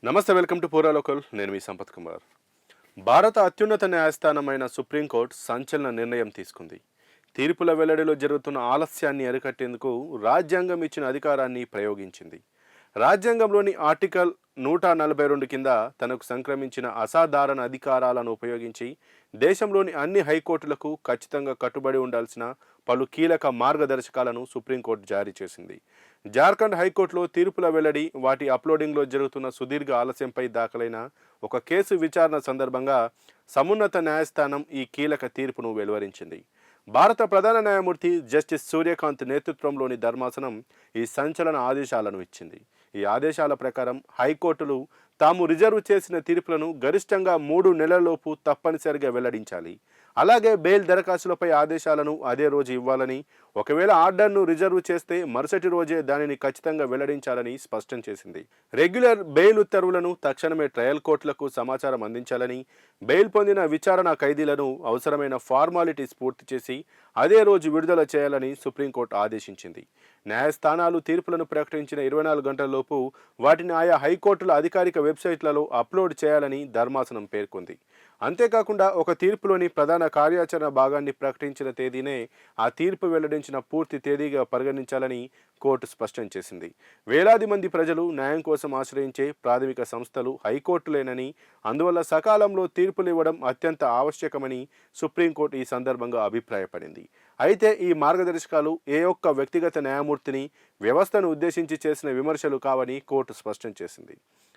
నమస్తే, welcome to పూరా local. నేను మీ సంపత్ కుమార్. భారత అత్యున్నత న్యాయస్థానమైన సుప్రీంకోర్టు సంచలన నిర్ణయం తీసుకుంది. తీర్పుల వెల్లడిలో జరుగుతున్న ఆలస్యాన్ని అరికట్టేందుకు రాజ్యాంగం ఇచ్చిన అధికారాన్ని ప్రయోగించింది. రాజ్యాంగంలోని ఆర్టికల్ 142 కింద తనకు సంక్రమించిన అసాధారణ అధికారాలను ఉపయోగించి దేశంలోని అన్ని హైకోర్టులకు ఖచ్చితంగా కట్టుబడి ఉండాల్సిన పలు కీలక మార్గదర్శకాలను సుప్రీంకోర్టు జారీ చేసింది. జార్ఖండ్ హైకోర్టులో తీర్పుల వెల్లడి, వాటి అప్లోడింగ్లో జరుగుతున్న సుదీర్ఘ ఆలస్యంపై దాఖలైన ఒక కేసు విచారణ సందర్భంగా సమున్నత న్యాయస్థానం ఈ కీలక తీర్పును వెలువరించింది. భారత ప్రధాన న్యాయమూర్తి జస్టిస్ సూర్యకాంత్ నేతృత్వంలోని ధర్మాసనం ఈ సంచలన ఆదేశాలను ఇచ్చింది. ఈ ఆదేశాల ప్రకారం హైకోర్టులు తాము రిజర్వ్ చేసిన తీర్పులను గరిష్టంగా 3 నెలల్లోపు తప్పనిసరిగా వెల్లడించాలి. అలాగే బెయిల్ దరఖాస్తులపై ఆదేశాలను అదే రోజు ఇవ్వాలని, ఒకవేళ ఆర్డర్ను రిజర్వ్ చేస్తే మరుసటి రోజే దానిని ఖచ్చితంగా వెల్లడించాలని స్పష్టం చేసింది. రెగ్యులర్ బెయిల్ ఉత్తర్వులను తక్షణమే ట్రయల్ కోర్టులకు సమాచారం అందించాలని, బెయిల్ పొందిన విచారణ ఖైదీలను అవసరమైన ఫార్మాలిటీస్ పూర్తి చేసి అదే రోజు విడుదల చేయాలని సుప్రీంకోర్టు ఆదేశించింది. న్యాయస్థానాలు తీర్పులను ప్రకటించిన 24 గంటలలోపు వాటిని ఆయా హైకోర్టుల అధికారిక వెబ్సైట్లలో అప్లోడ్ చేయాలని ధర్మాసనం పేర్కొంది. అంతేకాకుండా ఒక తీర్పులోని ప్రధాన కార్యాచరణ భాగాన్ని ప్రకటించిన తేదీనే ఆ తీర్పు వెల్లడించిన పూర్తి తేదీగా పరిగణించాలని కోర్టు స్పష్టం చేసింది. వేలాది మంది ప్రజలు న్యాయం కోసం ఆశ్రయించే ప్రాథమిక సంస్థలు హైకోర్టులేనని, అందువల్ల సకాలంలో తీర్పులు ఇవ్వడం అత్యంత ఆవశ్యకమని సుప్రీంకోర్టు ఈ సందర్భంగా అభిప్రాయపడింది. అయితే ఈ మార్గదర్శకాలు ఏ ఒక్క వ్యక్తిగత న్యాయమూర్తిని, వ్యవస్థను ఉద్దేశించి చేసిన విమర్శలు కావని కోర్టు స్పష్టం చేసింది.